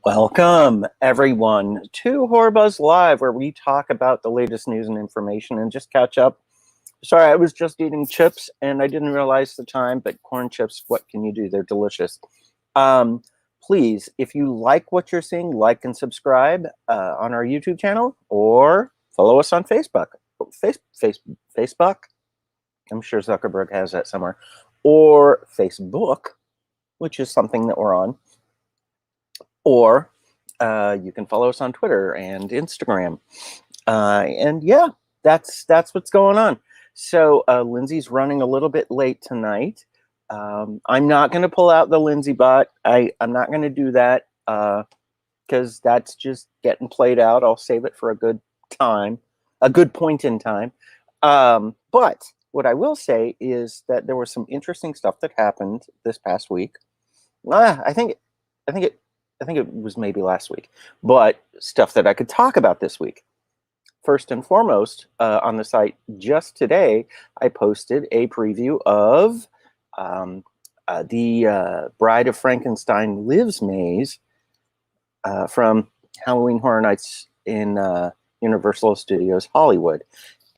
Welcome, everyone, to HorrorBuzz Live, where we talk about the latest news and information and just catch up. Sorry, I was just eating chips, and I didn't realize the time, but corn chips, what can you do? They're delicious. Please, if you like what you're seeing, like and subscribe on our YouTube channel, or follow us on Facebook. Facebook? I'm sure Zuckerberg has that somewhere. Or Facebook, which is something that we're on. Or you can follow us on Twitter and Instagram. And yeah, that's what's going on. So Lindsay's running a little bit late tonight. I'm not going to pull out the Lindsay bot. I'm not going to do that because that's just getting played out. I'll save it for a good time, a good point in time. But what I will say is that there was some interesting stuff that happened this past week. I think it was maybe last week, but stuff that I could talk about this week. First and foremost, on the site just today, I posted a preview of the Bride of Frankenstein Lives maze from Halloween Horror Nights in Universal Studios Hollywood.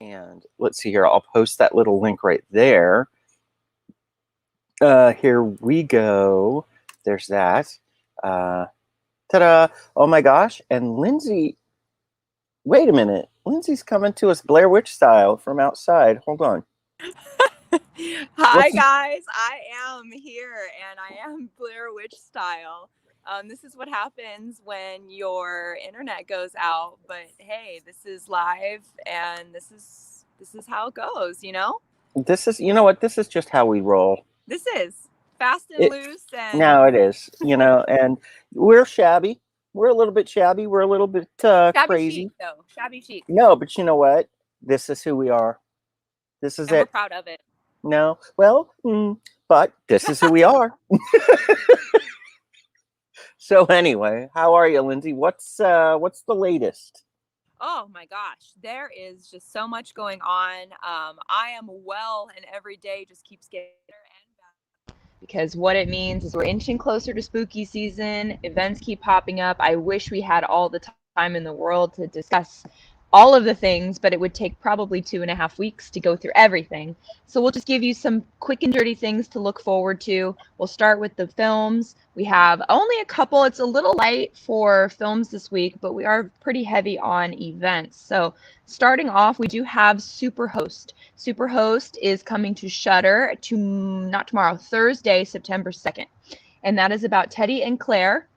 And let's see here, I'll post that little link right there. Here we go. There's that. Ta-da! Oh my gosh! And Lindsay, wait a minute. Lindsay's coming to us Blair Witch style from outside. Hold on. Hi guys, I am here and I am Blair Witch style. This is what happens when your internet goes out, but hey, this is live and this is how it goes, you know? This is, you know what? This is just how we roll. This is fast and loose and no, it is, you know, and we're shabby. We're a little bit shabby. We're a little bit crazy. Chic, though. Shabby chic. No, but you know what? This is who we are. This is and it. We're proud of it. No, well, but this is who we are. So anyway, how are you, Lindsay? What's the latest? Oh my gosh, there is just so much going on. I am well, and every day just keeps getting better and better. Because what it means is we're inching closer to spooky season. Events keep popping up. I wish we had all the time in the world to discuss all of the things, but it would take probably 2.5 weeks to go through everything. So we'll just give you some quick and dirty things to look forward to. We'll start with the films. We have only a couple. It's a little light for films this week, but we are pretty heavy on events. So starting off, we do have Superhost. Superhost is coming to Shudder not tomorrow, Thursday, September 2nd. And that is about Teddy and Claire,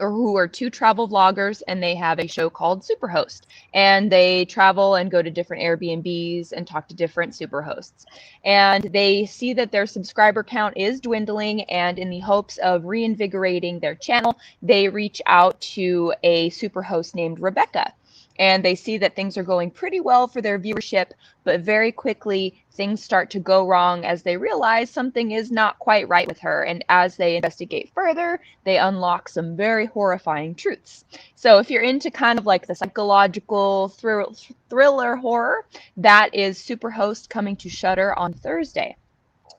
who are two travel vloggers, and they have a show called Superhost, and they travel and go to different Airbnbs and talk to different superhosts, and they see that their subscriber count is dwindling, and in the hopes of reinvigorating their channel, they reach out to a superhost named Rebecca, and they see that things are going pretty well for their viewership, but very quickly things start to go wrong as they realize something is not quite right with her. And as they investigate further, they unlock some very horrifying truths. So if you're into kind of like the psychological thriller horror, that is Superhost coming to Shudder on Thursday.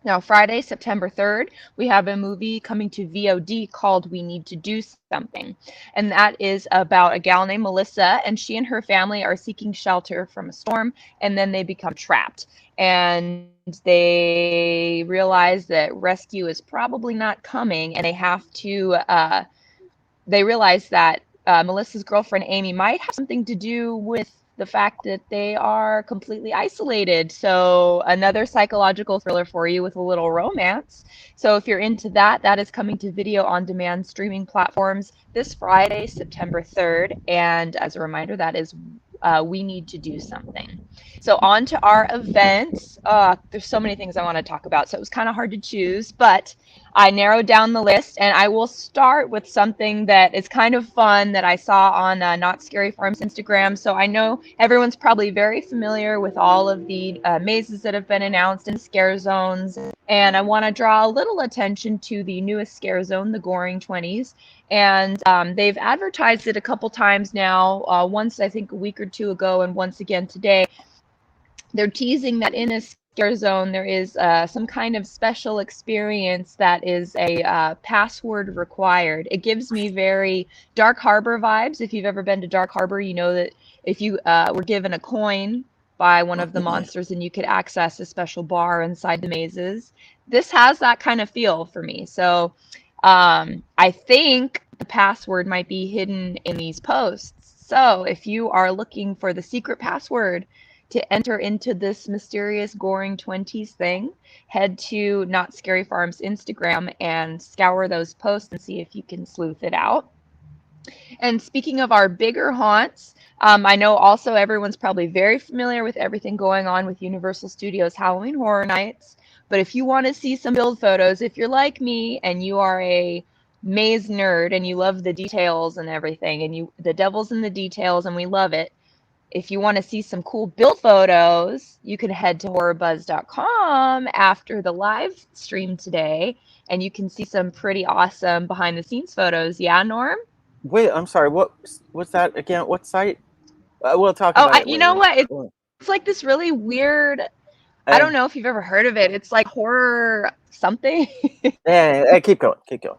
Now, Friday, September 3rd, we have a movie coming to VOD called We Need to Do Something. And that is about a gal named Melissa, and she and her family are seeking shelter from a storm, and then they become trapped. And they realize that rescue is probably not coming, and they have to, they realize that Melissa's girlfriend, Amy, might have something to do with the fact that they are completely isolated. So another psychological thriller for you with a little romance. So if you're into that, that is coming to video on demand streaming platforms this Friday, September 3rd. And as a reminder, that is We Need to Do Something. So on to our events. There's so many things I want to talk about, so it was kind of hard to choose, but I narrowed down the list, and I will start with something that is kind of fun that I saw on Not Scary Farm's Instagram. So I know everyone's probably very familiar with all of the mazes that have been announced in scare zones, and I want to draw a little attention to the newest scare zone, the Goring 20s. And they've advertised it a couple times now, once I think a week or two ago, and once again today. They're teasing that in a scare zone, there is some kind of special experience that is a password required. It gives me very Dark Harbor vibes. If you've ever been to Dark Harbor, you know that if you were given a coin by one of the monsters, and you could access a special bar inside the mazes. This has that kind of feel for me. So I think the password might be hidden in these posts. So if you are looking for the secret password to enter into this mysterious goring 20s thing, head to Not Scary Farm's Instagram and scour those posts and see if you can sleuth it out. And speaking of our bigger haunts, I know also everyone's probably very familiar with everything going on with Universal Studios Halloween Horror Nights. But if you want to see some build photos, if you're like me and you are a maze nerd and you love the details and everything, and the devil's in the details and we love it, if you want to see some cool build photos, you can head to HorrorBuzz.com after the live stream today, and you can see some pretty awesome behind the scenes photos. Yeah, Norm? Wait, I'm sorry. What's that again? What site? We'll talk about it You later. know what? It's like this really weird. I don't know if you've ever heard of it. It's like horror something. Yeah, keep going. Keep going.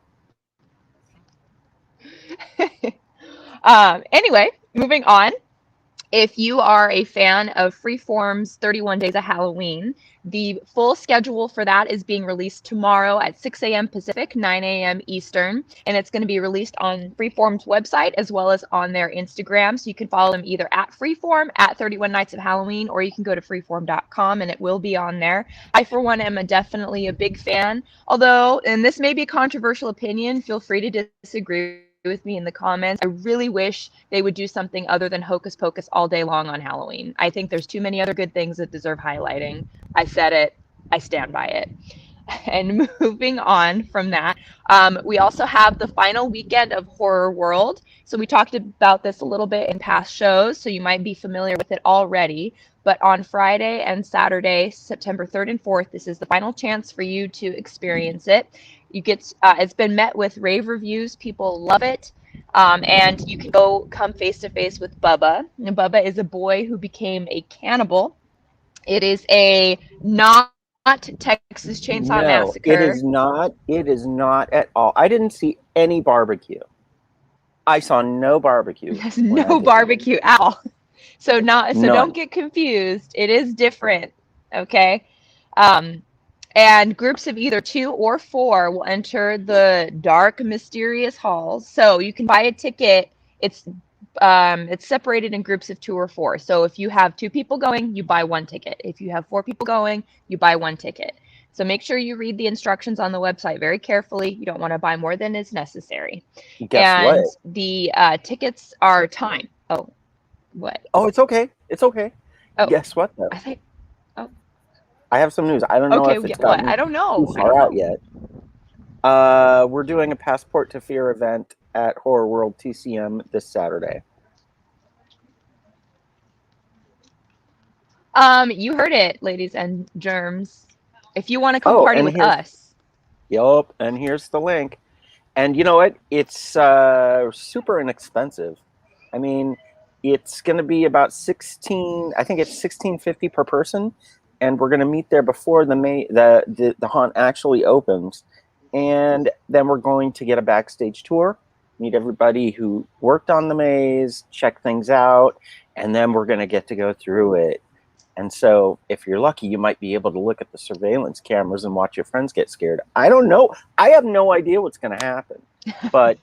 Anyway, moving on. If you are a fan of Freeform's 31 Days of Halloween, the full schedule for that is being released tomorrow at 6 a.m. Pacific, 9 a.m. Eastern, and it's going to be released on Freeform's website as well as on their Instagram. So you can follow them either at Freeform, at 31 Nights of Halloween, or you can go to freeform.com and it will be on there. I, for one, am definitely a big fan, although, and this may be a controversial opinion, feel free to disagree with me in the comments. I really wish they would do something other than Hocus Pocus all day long on Halloween. I think there's too many other good things that deserve highlighting. I said it. I stand by it. And moving on from that, we also have the final weekend of Horror World. So we talked about this a little bit in past shows, so you might be familiar with it already. But on Friday and Saturday, September 3rd and 4th, this is the final chance for you to experience it. You get it's been met with rave reviews. People love it. And you can come face to face with Bubba. And Bubba is a boy who became a cannibal. It is a not Texas Chainsaw Massacre. It is not. It is not at all. I didn't see any barbecue. I saw no barbecue. There's no barbecue at all. So don't get confused. It is different. Okay. And groups of either 2 or 4 will enter the dark, mysterious halls. So you can buy a ticket. It's separated in groups of 2 or 4. So if you have 2 people going, you buy 1 ticket. If you have 4 people going, you buy 1 ticket. So make sure you read the instructions on the website very carefully. You don't want to buy more than is necessary. Guess what? The tickets are time. Oh, what? Oh, it's okay. It's okay. Oh, guess what, though? I have some news. I don't know if it's gotten I don't know. too far out yet. We're doing a Passport to Fear event at Horror World TCM this Saturday. You heard it, ladies and germs. If you want to come party with us. Yup, and here's the link. And you know what? It's super inexpensive. I mean, it's going to be about $16.50 per person. And we're going to meet there before the haunt actually opens. And then we're going to get a backstage tour, meet everybody who worked on the maze, check things out, and then we're going to get to go through it. And so if you're lucky, you might be able to look at the surveillance cameras and watch your friends get scared. I don't know. I have no idea what's going to happen. But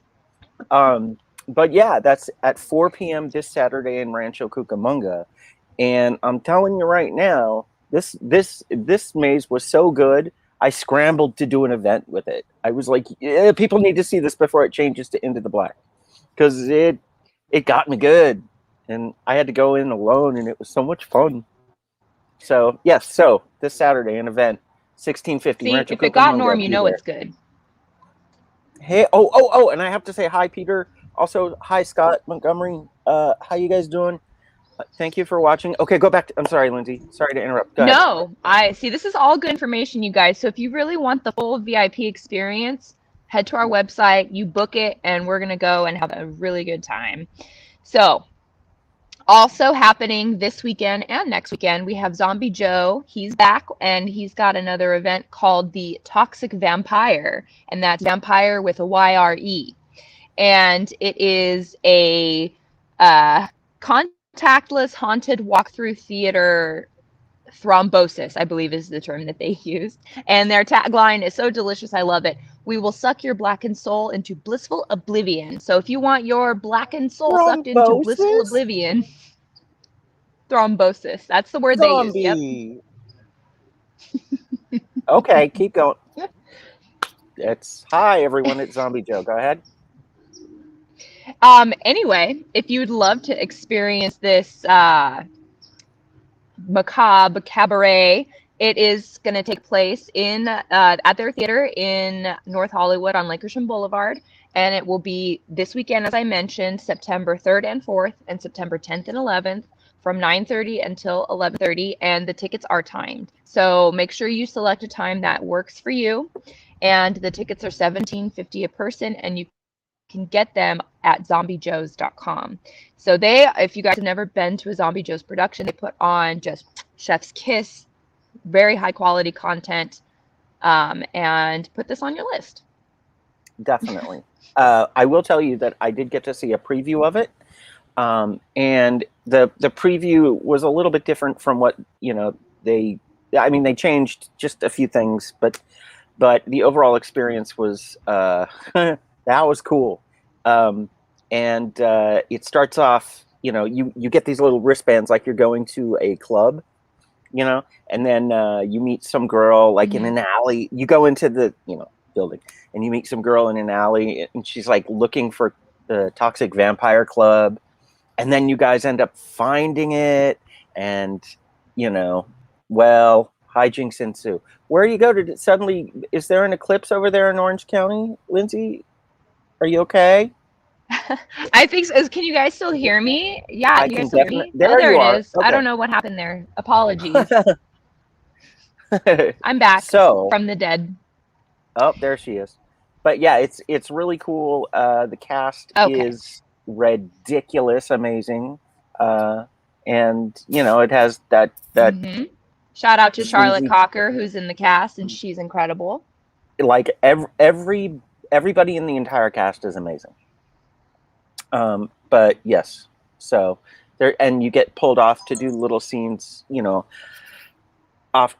yeah, that's at 4 p.m. this Saturday in Rancho Cucamonga. And I'm telling you right now, this maze was so good, I scrambled to do an event with it. I was like, yeah, people need to see this before it changes to Into the Black, because it got me good, and I had to go in alone, and it was so much fun. So yes, so this Saturday an event, $16.50. If it got Norm, you know it's good. Hey, oh, and I have to say hi, Peter. Also, hi, Scott Montgomery. How you guys doing? Thank you for watching. Okay, go back. I'm sorry, Lindsay. Sorry to interrupt. Go ahead. No, I see. This is all good information, you guys. So if you really want the full VIP experience, head to our website, you book it, and we're going to go and have a really good time. So Also happening this weekend and next weekend, we have Zombie Joe. He's back and he's got another event called the Toxic Vampire, and that's vampire with a YRE. And it is a contactless haunted walkthrough theater thrombosis, I believe is the term that they use. And their tagline is so delicious, I love it. We will suck your blackened soul into blissful oblivion. So if you want your blackened soul sucked into blissful Thrombosis? oblivion, thrombosis. That's the word they use. Yep. Zombie. Okay, keep going. It's hi everyone. It's Zombie Joe. Go ahead. Anyway, if you'd love to experience this macabre cabaret, it is going to take place in at their theater in North Hollywood on Lake Ocean Boulevard, and it will be this weekend, as I mentioned, September 3rd and 4th, and September 10th and 11th, from 9:30 until 11:30, and the tickets are timed. So make sure you select a time that works for you, and the tickets are $17.50 a person, and you can get them at zombiejoes.com. So if you guys have never been to a Zombie Joe's production, they put on just chef's kiss, very high quality content, and put this on your list. Definitely. I will tell you that I did get to see a preview of it, and the preview was a little bit different from what they changed just a few things, but the overall experience was that was cool. And it starts off, you get these little wristbands like you're going to a club, and then you meet some girl like in an alley. You go into the building and you meet some girl in an alley, and she's like looking for the Toxic Vampire Club, and then you guys end up finding it, and hijinks ensue. Where you go to suddenly, is there an eclipse over there in Orange County, Lindsay? Are you okay? I think so. Can you guys still hear me? Yeah, you guys still hear me? There it are. is. Okay. I don't know what happened there. Apologies. I'm back from the dead. Oh, there she is. But yeah, it's really cool. The cast is ridiculous, amazing, and it has that. Shout out to Charlotte Cocker, who's in the cast, and she's incredible. Like everybody in the entire cast is amazing. But yes, so there, and you get pulled off to do little scenes, off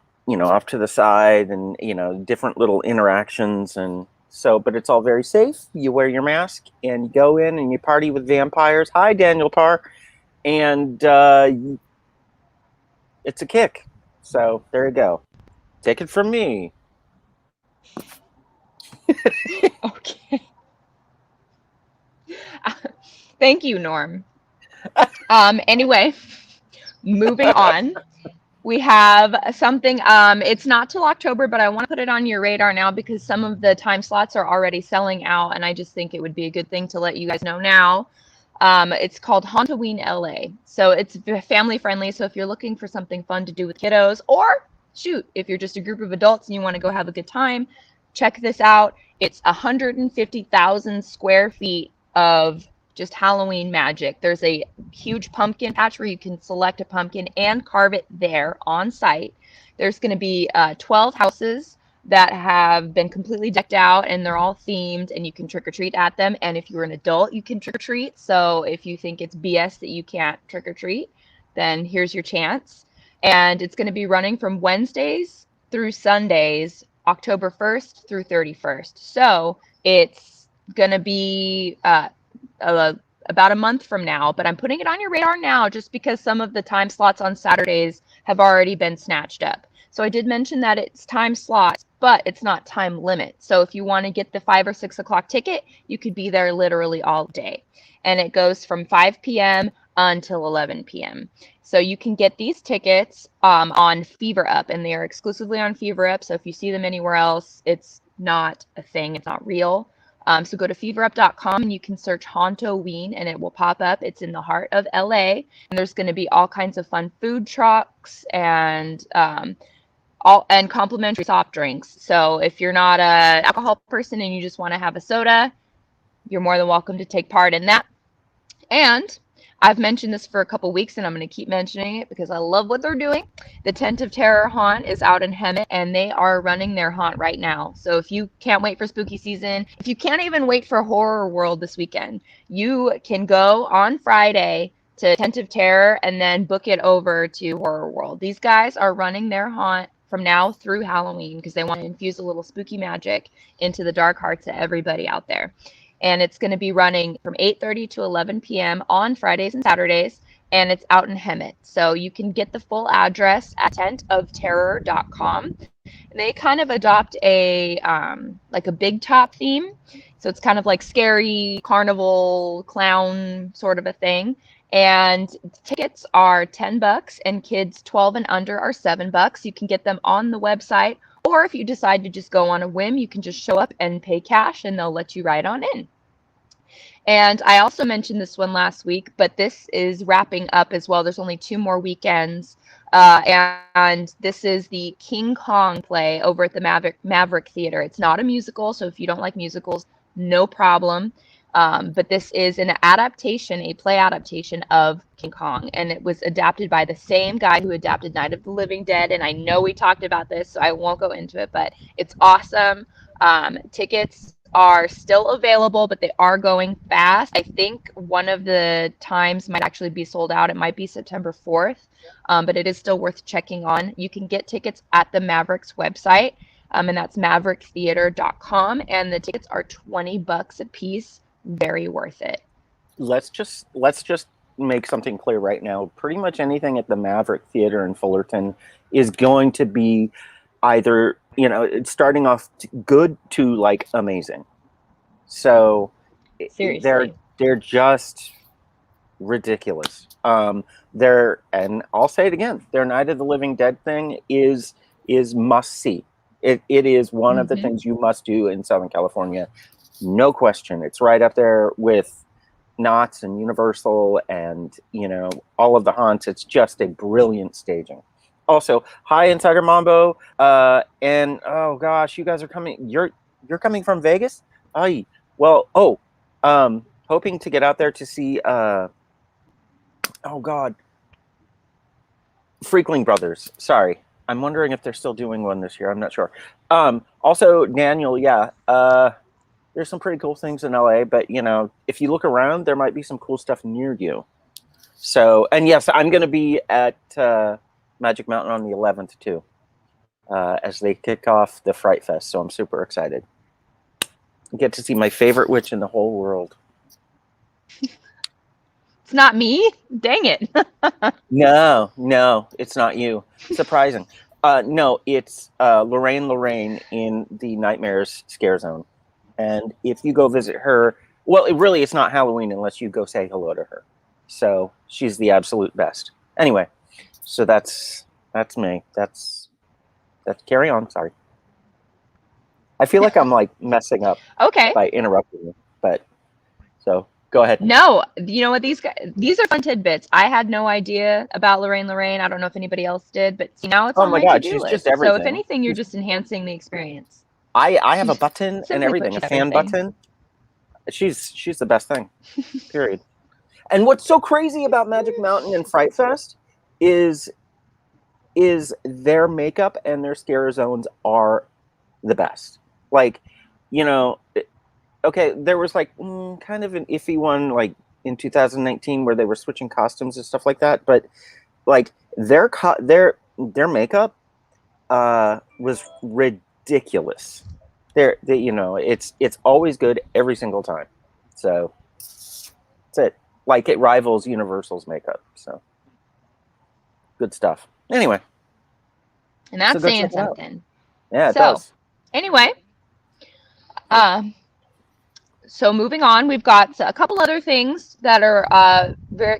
to the side, and different little interactions, and so, but it's all very safe. You wear your mask and you go in and you party with vampires. Hi, Daniel Parr, and it's a kick. So there you go. Take it from me. Okay. Thank you, Norm. Anyway, moving on. We have something, it's not till October, but I want to put it on your radar now because some of the time slots are already selling out, and I just think it would be a good thing to let you guys know now. It's called Ween LA. So it's family friendly. So if you're looking for something fun to do with kiddos, or shoot, if you're just a group of adults and you want to go have a good time, check this out. It's 150,000 square feet of just Halloween magic. There's a huge pumpkin patch where you can select a pumpkin and carve it there on site. There's going to be 12 houses that have been completely decked out, and they're all themed, and you can trick or treat at them. And if you're an adult, you can trick or treat. So if you think it's BS that you can't trick or treat, then here's your chance. And it's going to be running from Wednesdays through Sundays, October 1st through 31st. So it's going to be about a month from now, but I'm putting it on your radar now just because some of the time slots on Saturdays have already been snatched up. So I did mention that it's time slots, but it's not time limit. So if you want to get the 5 or 6 o'clock ticket, you could be there literally all day. And it goes from 5 p.m. until 11 p.m. So you can get these tickets on Fever Up, and they are exclusively on Fever Up. So if you see them anywhere else, it's not a thing. It's not real. So go to feverup.com and you can search Ween and it will pop up. It's in the heart of LA, and there's going to be all kinds of fun food trucks and complimentary soft drinks. So if you're not an alcohol person and you just want to have a soda, you're more than welcome to take part in that. And I've mentioned this for a couple weeks, and I'm going to keep mentioning it because I love what they're doing. The Tent of Terror haunt is out in Hemet, and they are running their haunt right now. So if you can't wait for spooky season, if you can't even wait for Horror World this weekend, you can go on Friday to Tent of Terror and then book it over to Horror World. These guys are running their haunt from now through Halloween because they want to infuse a little spooky magic into the dark hearts of everybody out there. And it's going to be running from 8:30 to 11 p.m. on Fridays and Saturdays, and it's out in Hemet. So you can get the full address at tentofterror.com. And they kind of adopt a like a big top theme. So it's kind of like scary carnival clown sort of a thing. And tickets are $10 and kids 12 and under are $7. You can get them on the website, or if you decide to just go on a whim, you can just show up and pay cash and they'll let you ride on in. And I also mentioned this one last week, but this is wrapping up as well. There's only 2 more weekends. And this is the King Kong play over at the Maverick Theater. It's not a musical, so if you don't like musicals, no problem. But this is an adaptation, a play adaptation of King Kong, and it was adapted by the same guy who adapted Night of the Living Dead. And I know we talked about this, so I won't go into it, but it's awesome. Tickets are still available, but they are going fast. I think one of the times might actually be sold out. It might be September 4th, but it is still worth checking on. You can get tickets at the Mavericks website, and that's mavericktheater.com, and the tickets are $20 a piece. Very worth it. Let's just make something clear right now. Pretty much anything at the Maverick Theater in Fullerton is going to be either, it's starting off good to like amazing. So Seriously. they're just ridiculous. And I'll say it again, their Night of the Living Dead thing is must see. It is one of the things you must do in Southern California. No question. It's right up there with Knott's and Universal and, all of the haunts. It's just a brilliant staging. Also, hi, Insider Mambo. And, oh, gosh, you guys are coming. You're coming from Vegas? Hoping to get out there to see, Freakling Brothers. Sorry. I'm wondering if they're still doing one this year. I'm not sure. Also, Daniel, there's some pretty cool things in LA, but if you look around, there might be some cool stuff near you. So, and yes, I'm going to be at Magic Mountain on the 11th too, as they kick off the Fright Fest. So I'm super excited. Get to see my favorite witch in the whole world. It's not me? Dang it. No, it's not you. Surprising. No, it's Lorraine in the Nightmares Scare Zone. And if you go visit her, well, it's not Halloween unless you go say hello to her. So she's the absolute best. Anyway, so that's me. That's carry on. Sorry. I feel like I'm like messing up by interrupting you, but so go ahead. No, you know what? These are fun tidbits. I had no idea about Lorraine. I don't know if anybody else did, but see, now it's on my to-do list. Just everything. So if anything, you're just enhancing the experience. I have a button and everything, a fan button. She's the best thing, period. And what's so crazy about Magic Mountain and Fright Fest is their makeup and their scare zones are the best. Like, okay, there was like kind of an iffy one like in 2019 where they were switching costumes and stuff like that, but like their makeup was ridiculous. It's always good every single time. So that's it. Like it rivals Universal's makeup. So good stuff. Anyway. And that's saying something. Yeah, it does. Anyway, so moving on, we've got a couple other things that are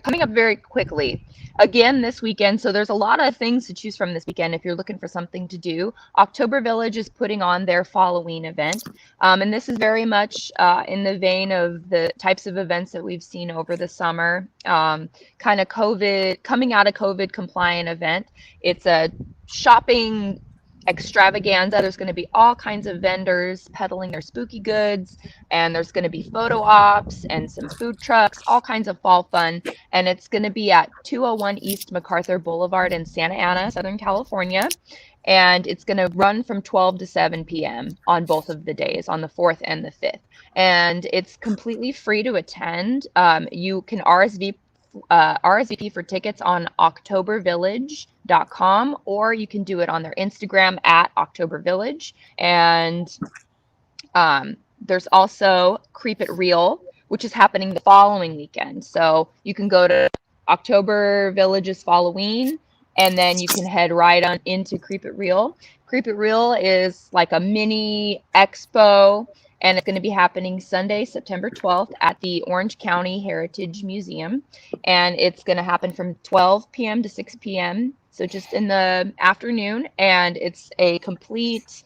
coming up very quickly. Again, this weekend, so there's a lot of things to choose from this weekend if you're looking for something to do. October Village is putting on their Halloween event, and this is very much in the vein of the types of events that we've seen over the summer, kind of coming out of COVID compliant event. It's a shopping extravaganza. There's going to be all kinds of vendors peddling their spooky goods, and there's going to be photo ops and some food trucks, all kinds of fall fun. And it's going to be at 201 East MacArthur Boulevard in Santa Ana, Southern California. And it's going to run from 12 to 7 p.m. on both of the days, on the 4th and the 5th. And it's completely free to attend. You can RSVP for tickets on octobervillage.com, or you can do it on their Instagram at octobervillage. And there's also Creep It Real, which is happening the following weekend. So you can go to October Village's Halloween, and then you can head right on into Creep It Real. Creep It Real is like a mini expo, and it's going to be happening Sunday, September 12th at the Orange County Heritage Museum. And it's going to happen from 12 p.m. to 6 p.m., so just in the afternoon. And it's a complete,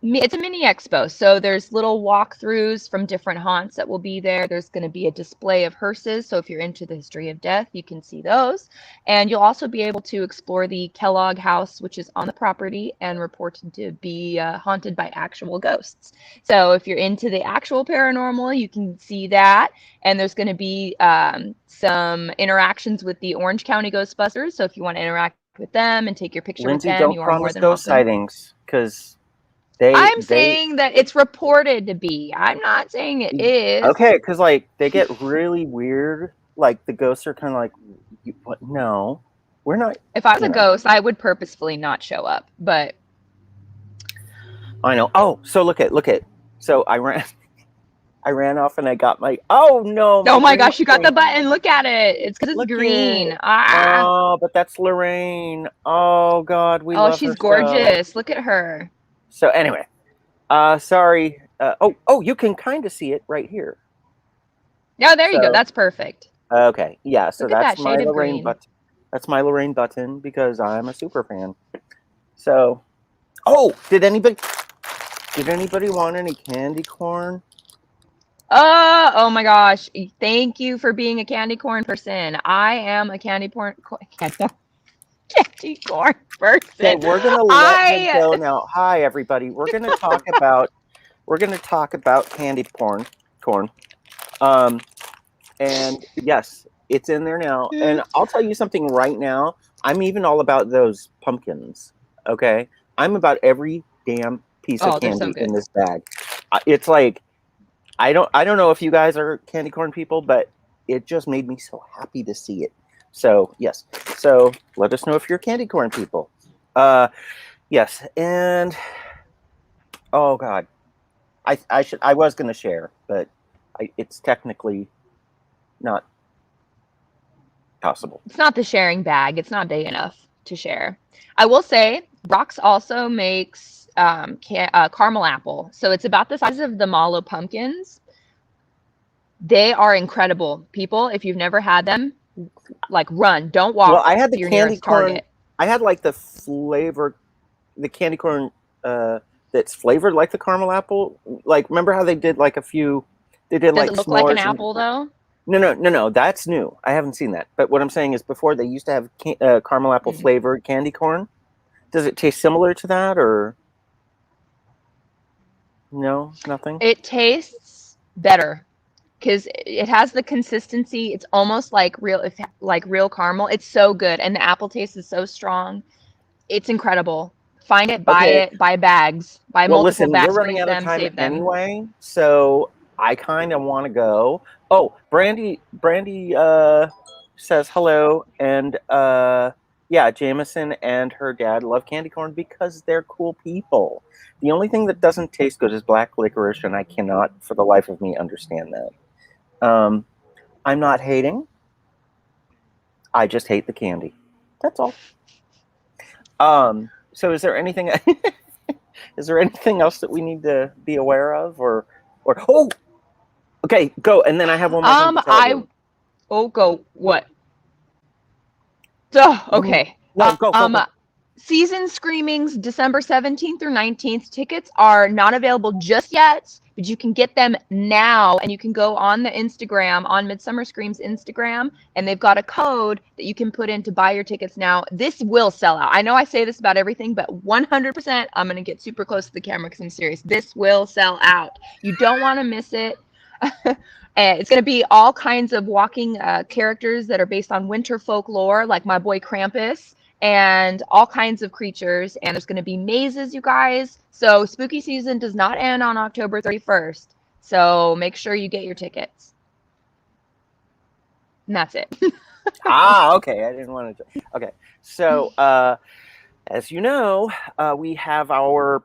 it's a mini expo. So there's little walkthroughs from different haunts that will be there. There's going to be a display of hearses. So if you're into the history of death, you can see those. And you'll also be able to explore the Kellogg house, which is on the property and reported to be haunted by actual ghosts. So if you're into the actual paranormal, you can see that. And there's going to be some interactions with the Orange County Ghostbusters. So if you want to interact with them and take your picture Lindsay, with them, don't you are more promise than ghost welcome. sightings, because I'm saying that it's reported to be. I'm not saying it is. Okay, because like they get really weird. Like the ghosts are kind of like, what? No, we're not. If I was a ghost, I would purposefully not show up. But I know. Oh, so look at. So I ran off and I got my. Oh no! Oh my gosh, you got the button. Look at it. It's because it's green. Ah. Oh, but that's Lorraine. Oh God, we love her. Oh, she's gorgeous. Look at her. So anyway, sorry. Oh, you can kind of see it right here. Oh, there you go. That's perfect. Okay, yeah. So that's my Lorraine button. That's my Lorraine button because I'm a super fan. So, oh, did anybody want any candy corn? Oh my gosh! Thank you for being a candy corn person. I am a candy corn person. Okay, we're gonna let him go now. Hi, everybody. We're gonna talk about candy corn. And yes, it's in there now. And I'll tell you something right now. I'm even all about those pumpkins. Okay, I'm about every damn piece of candy in this bag. It's like I don't know if you guys are candy corn people, but it just made me so happy to see it. So yes, so let us know if you're candy corn people. Yes, and oh God, I was gonna share, but it's technically not possible. It's not the sharing bag. It's not big enough to share. I will say, Brock's also makes caramel apple, so it's about the size of the Malo pumpkins. They are incredible, people. If you've never had them, like run, don't walk. Well, I had the your candy nearest corn. Target. I had like the candy corn that's flavored like the caramel apple. Like, remember how they did like a few? They did. Does it look like an apple though? No. That's new. I haven't seen that. But what I'm saying is, before they used to have caramel apple flavored candy corn. Does it taste similar to that, or no? Nothing. It tastes better because it has the consistency. It's almost like real caramel. It's so good, and the apple taste is so strong. It's incredible. Find it, buy it, buy bags, buy multiple bags. We're running out of time anyway, so I kind of want to go. Oh, Brandy says hello, and yeah, Jameson and her dad love candy corn because they're cool people. The only thing that doesn't taste good is black licorice, and I cannot, for the life of me, understand that. I'm not hating. I just hate the candy. That's all. So is there anything else that we need to be aware of, or oh, okay, go, and then I have one more thing to tell you. Go what? Oh, okay. No, go. Season Screamings, December 17th through 19th. Tickets are not available just yet but you can get them now, and you can go on the Instagram, on Midsummer Scream's Instagram, and they've got a code that you can put in to buy your tickets now. This will sell out. I know I say this about everything, but 100%, I'm going to get super close to the camera because I'm serious. This will sell out. You don't want to miss it. It's going to be all kinds of walking characters that are based on winter folklore, like my boy Krampus, and all kinds of creatures. And there's going to be mazes, you guys. So spooky season does not end on October 31st. So make sure you get your tickets. And that's it. Okay. I didn't want to. Okay. So, as you know, we have our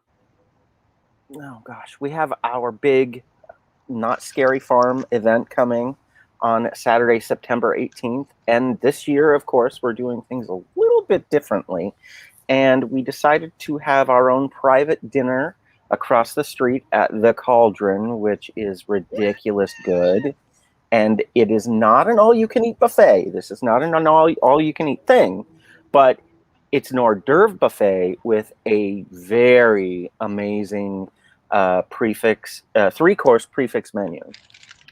big Not Scary Farm event coming on Saturday, September 18th. And this year, of course, we're doing things a little bit differently. And we decided to have our own private dinner across the street at the Cauldron, which is ridiculous good. And it is not an all-you-can-eat buffet. This is not an all-you-can-eat thing, but it's an hors d'oeuvre buffet with a very amazing three-course prefix menu.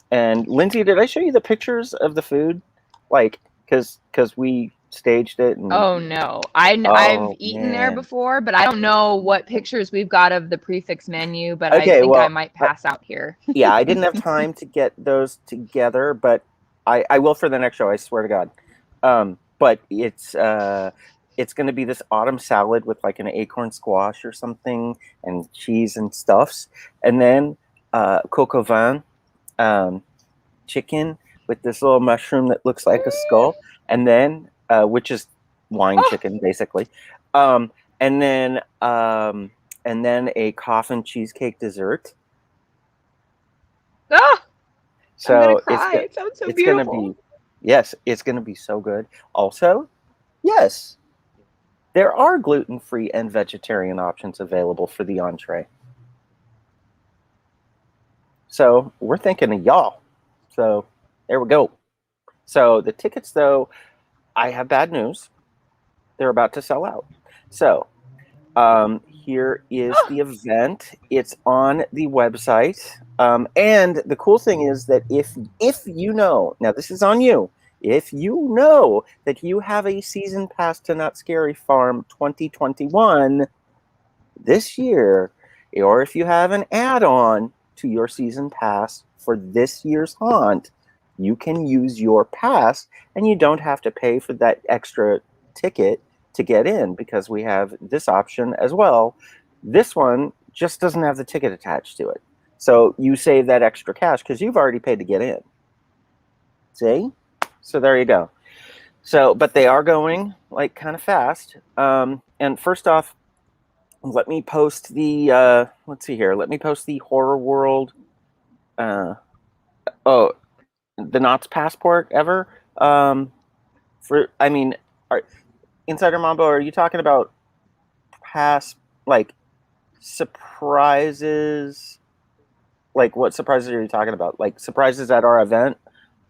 And Lindsay, did I show you the pictures of the food? Like, because we staged it. And, oh no, I've eaten there before, but I don't know what pictures we've got of the prefix menu. But okay, I think I might pass out here. Yeah, I didn't have time to get those together, but I will for the next show. I swear to God. But it's going to be this autumn salad with like an acorn squash or something, and cheese and stuffs, and then coq au vin. Chicken with this little mushroom that looks like a skull, and then which is wine chicken basically, and then a coffin cheesecake dessert. So I'm gonna cry. It sounds so beautiful. It's gonna be so good. Also, yes, there are gluten-free and vegetarian options available for the entree. So we're thinking of y'all. So there we go. So the tickets, though, I have bad news. They're about to sell out. So here is the event. It's on the website. And the cool thing is that if you know, now this is on you, if you know that you have a season pass to Not Scary Farm 2021 this year, or if you have an add-on to your season pass for this year's haunt, you can use your pass and you don't have to pay for that extra ticket to get in, because we have this option as well. This one just doesn't have the ticket attached to it. So you save that extra cash because you've already paid to get in. See? So there you go. So, but they are going like kind of fast. And first off, let me post the, let's see here. Let me post the Horror World, the Knott's Passport ever. Insider Mambo, are you talking about surprises? Like, what surprises are you talking about? Like surprises at our event,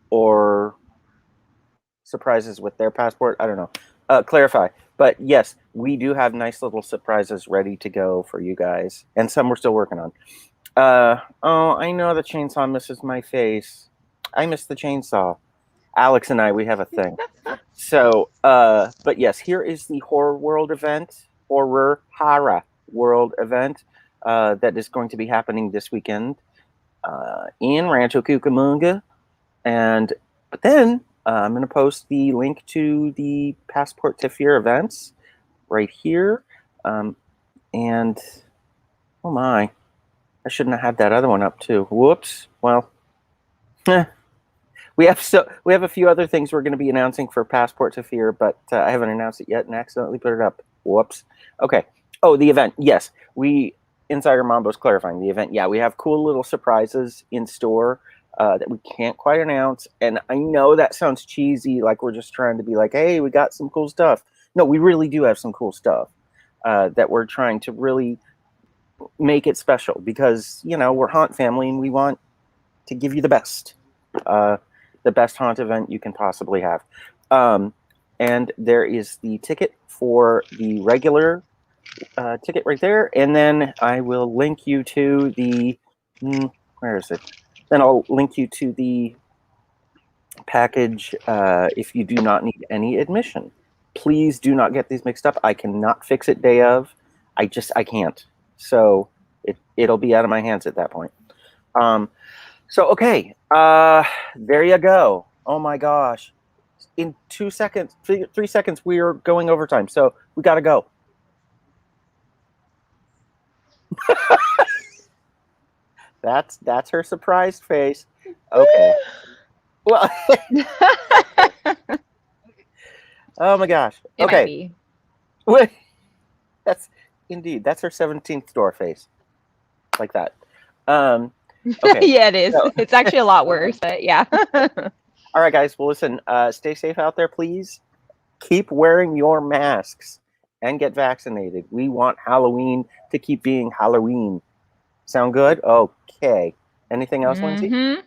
or surprises with their passport? I don't know. Clarify. But yes, we do have nice little surprises ready to go for you guys, and some we're still working on. I know the chainsaw misses my face. I miss the chainsaw. Alex and I, we have a thing. So, but yes, here is the Horror World event, Horror World event, that is going to be happening this weekend in Rancho Cucamonga. But then I'm going to post the link to the Passport to Fear events right here. And oh my, I shouldn't have had that other one up too. Whoops. Well, we have a few other things we're going to be announcing for Passport to Fear, but I haven't announced it yet and accidentally put it up. Whoops. Okay. Oh, the event. Yes, Insider Mambo's clarifying the event. Yeah, we have cool little surprises in store that we can't quite announce. And I know that sounds cheesy, like we're just trying to be like, hey, we got some cool stuff. No, we really do have some cool stuff that we're trying to really make it special, because, you know, we're Haunt family and we want to give you the best haunt event you can possibly have. And there is the ticket for the regular ticket right there. And then I will link you to the Where is it? Then I'll link you to the package if you do not need any admission. Please do not get these mixed up. I cannot fix it day of. I can't. So it'll be out of my hands at that point. So okay, there you go. Oh my gosh. In 2 seconds, 3 seconds, we are going overtime. So we got to go. That's her surprised face. Okay. Well, oh my gosh. It might Okay. be. That's her 17th door face. Like that. Okay. Yeah, it is. So- It's actually a lot worse, but yeah. All right, guys. Well, listen, stay safe out there, please. Keep wearing your masks and get vaccinated. We want Halloween to keep being Halloween. Sound good? Okay. Anything else, Lindsay? Mhm.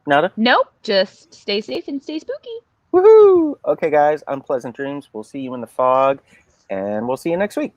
Nada? Nope. Just stay safe and stay spooky. Woohoo! Okay, guys. Unpleasant dreams. We'll see you in the fog, and we'll see you next week.